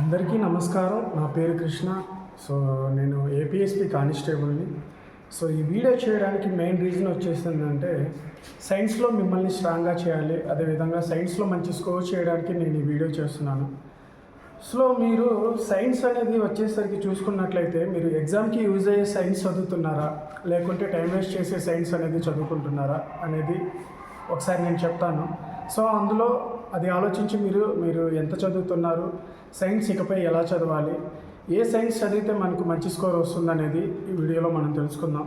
అందరికీ నమస్కారం. నా పేరు కృష్ణ. సో నేను ఏపీఎస్పీ కానిస్టేబుల్ని. సో ఈ వీడియో చేయడానికి మెయిన్ రీజన్ వచ్చేసిందంటే సైన్స్లో మిమ్మల్ని స్ట్రాంగ్గా చేయాలి, అదేవిధంగా సైన్స్లో మంచి స్కోర్ చేయడానికి నేను ఈ వీడియో చేస్తున్నాను. సో మీరు సైన్స్ అనేది వచ్చేసరికి చూసుకున్నట్లయితే మీరు ఎగ్జామ్కి యూజ్ అయ్యే సైన్స్ చదువుతున్నారా, లేకుంటే టైం వేస్ట్ చేసే సైన్స్ అనేది చదువుకుంటున్నారా అనేది ఒకసారి నేను చెప్తాను. సో అందులో అది ఆలోచించి మీరు ఎంత చదువుతున్నారు, సైన్స్ ఇకపై ఎలా చదవాలి, ఏ సైన్స్ చదివితే మనకు మంచి స్కోర్ వస్తుందనేది ఈ వీడియోలో మనం తెలుసుకుందాం.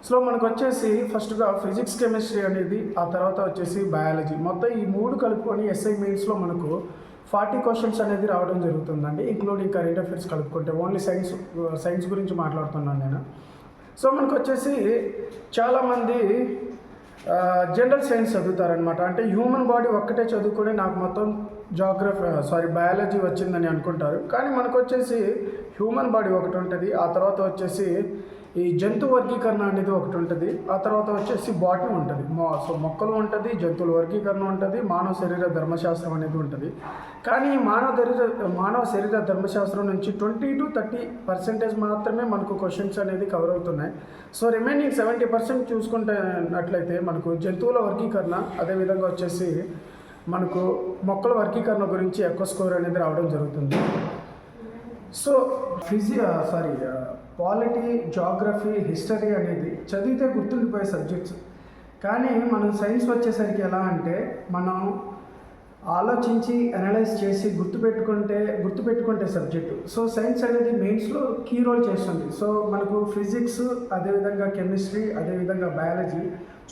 సో మనకు వచ్చేసి ఫస్ట్గా ఫిజిక్స్, కెమిస్ట్రీ అనేది, ఆ తర్వాత వచ్చేసి బయాలజీ, మొత్తం ఈ మూడు కలుపుకొని ఎస్ఐ మెయిన్స్లో మనకు 40 క్వశ్చన్స్ అనేది రావడం జరుగుతుందండి, ఇంక్లూడింగ్ కరెంట్ అఫైర్స్ కలుపుకుంటే. ఓన్లీ సైన్స్ గురించి మాట్లాడుతున్నాను నేను. సో మనకు వచ్చేసి చాలామంది జనరల్ సైన్స్ చదువుతారనమాట. అంటే హ్యూమన్ బాడీ ఒక్కటే చదువుకొని నాకు మొత్తం బయాలజీ వచ్చిందని అనుకుంటారు. కానీ మనకు వచ్చేసి హ్యూమన్ బాడీ ఒకటి ఉంటుంది, ఆ తర్వాత వచ్చేసి ఈ జంతు వర్గీకరణ అనేది ఒకటి ఉంటుంది, ఆ తర్వాత వచ్చేసి బాటనీ ఉంటుంది. సో మొక్కలు ఉంటుంది, జంతువుల వర్గీకరణ ఉంటుంది, మానవ శరీర ధర్మశాస్త్రం అనేది ఉంటుంది. కానీ మానవ శరీర ధర్మశాస్త్రం నుంచి 20 to 30% మాత్రమే మనకు క్వశ్చన్స్ అనేది కవర్ అవుతున్నాయి. సో రిమైనింగ్ 70% చూసుకుంటున్నట్లయితే మనకు జంతువుల వర్గీకరణ, అదేవిధంగా వచ్చేసి మనకు మొక్కల వర్గీకరణ గురించి ఎక్కువ స్కోర్ అనేది రావడం జరుగుతుంది. సో పాలిటీ, జాగ్రఫీ, హిస్టరీ అనేది చదివితే గుర్తుండిపోయే సబ్జెక్ట్స్. కానీ మనం సైన్స్ వచ్చేసరికి ఎలా అంటే మనం ఆలోచించి అనలైజ్ చేసి గుర్తుపెట్టుకుంటే సబ్జెక్టు. సో సైన్స్ అనేది మెయిన్స్లో కీ రోల్ చేస్తుంది. సో మనకు ఫిజిక్స్, అదేవిధంగా కెమిస్ట్రీ, అదేవిధంగా బయాలజీ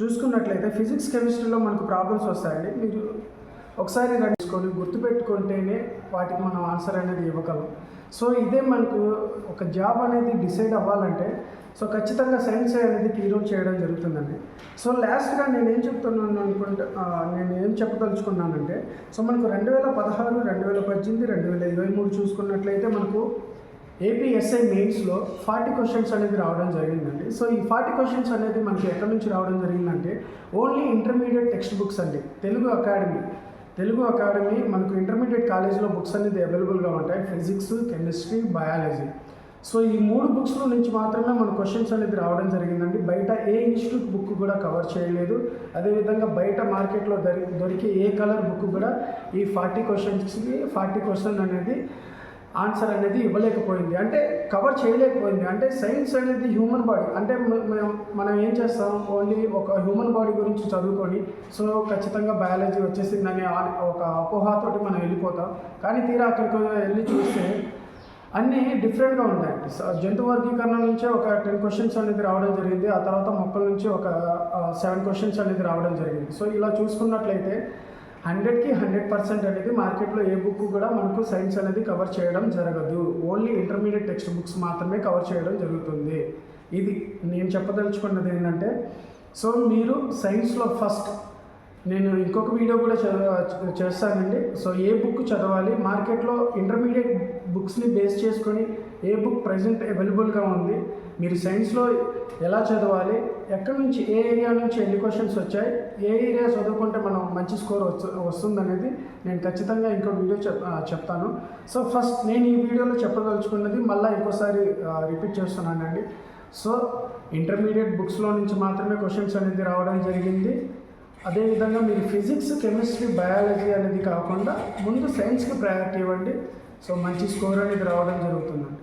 చూసుకున్నట్లయితే ఫిజిక్స్, కెమిస్ట్రీలో మనకు ప్రాబ్లమ్స్ వస్తాయండి. మీరు ఒకసారి తీసుకొని గుర్తుపెట్టుకుంటేనే వాటికి మనం ఆన్సర్ అనేది ఇవ్వగలం. సో ఇదే మనకు ఒక జాబ్ అనేది డిసైడ్ అవ్వాలంటే సో ఖచ్చితంగా సైన్స్ అనేది కీ రోల్ చేయడం జరుగుతుందండి. సో లాస్ట్గా నేను ఏం చెప్పదలుచుకున్నానంటే సో మనకు 2016, 2018, 2023 చూసుకున్నట్లయితే మనకు ఏపీఎస్ఐ మెయిన్స్లో 40 క్వశ్చన్స్ అనేది రావడం జరిగిందండి. సో ఈ 40 క్వశ్చన్స్ అనేది మనకి ఎక్కడి నుంచి రావడం జరిగిందంటే ఓన్లీ ఇంటర్మీడియట్ టెక్స్ట్ బుక్స్ అండి. తెలుగు అకాడమీ మనకు ఇంటర్మీడియట్ కాలేజీలో బుక్స్ అనేది అవైలబుల్గా ఉంటాయి, ఫిజిక్స్, కెమిస్ట్రీ, బయాలజీ. సో ఈ 3 బుక్స్లో నుంచి మాత్రమే మన క్వశ్చన్స్ అనేది రావడం జరిగిందండి. బయట ఏ ఇన్స్టిట్యూట్ బుక్ కూడా కవర్ చేయలేదు, అదేవిధంగా బయట మార్కెట్లో దొరికే ఏ కలర్ బుక్ కూడా ఈ 40 క్వశ్చన్ అనేది ఆన్సర్ అనేది ఇవ్వలేకపోయింది, అంటే కవర్ చేయలేకపోయింది. అంటే సైన్స్ అనేది హ్యూమన్ బాడీ, అంటే మనం ఏం చేస్తాం, ఓన్లీ ఒక హ్యూమన్ బాడీ గురించి చదువుకొని సో ఖచ్చితంగా బయాలజీ వచ్చేసిందని ఒక అపోహతోటి మనం వెళ్ళిపోతాం. కానీ తీరా అక్కడికి వెళ్ళి చూస్తే అన్నీ డిఫరెంట్గా ఉంటాయండి. జంతు వర్గీకరణ నుంచే ఒక 10 క్వశ్చన్స్ అనేది రావడం జరిగింది, ఆ తర్వాత మొక్కల నుంచి ఒక 7 క్వశ్చన్స్ అనేది రావడం జరిగింది. సో ఇలా చూసుకున్నట్లయితే 100కి 100% అనేది మార్కెట్లో ఏ బుక్ కూడా మనకు సైన్స్ అనేది కవర్ చేయడం జరగదు. ఓన్లీ ఇంటర్మీడియట్ టెక్స్ట్ బుక్స్ మాత్రమే కవర్ చేయడం జరుగుతుంది. ఇది నేను చెప్పదలుచుకున్నది ఏంటంటే సో మీరు సైన్స్లో ఫస్ట్ నేను ఇంకొక వీడియో కూడా చేస్తానండి. సో ఏ బుక్ చదవాలి, మార్కెట్లో ఇంటర్మీడియట్ బుక్స్ని బేస్ చేసుకొని ఏ బుక్ ప్రజెంట్ అవైలబుల్గా ఉంది, మీరు సైన్స్లో ఎలా చదవాలి, ఎక్కడి నుంచి ఏ ఏరియా నుంచి ఎన్ని క్వశ్చన్స్ వచ్చాయి, ఏ ఏరియా చదువుకుంటే మనం మంచి స్కోర్ వస్తుందనేది నేను ఖచ్చితంగా ఇంకో వీడియో చెప్తాను. సో ఫస్ట్ నేను ఈ వీడియోలో చెప్పదలుచుకున్నది మళ్ళీ ఇంకోసారి రిపీట్ చేస్తున్నానండి. సో ఇంటర్మీడియట్ బుక్స్లో నుంచి మాత్రమే క్వశ్చన్స్ అనేది రావడం జరిగింది. అదేవిధంగా మీరు ఫిజిక్స్, కెమిస్ట్రీ, బయాలజీ అనేది కాకుండా ముందు సైన్స్కి ప్రయారిటీ ఇవ్వండి. సో మంచి స్కోర్ అనేది రావడం జరుగుతుందండి.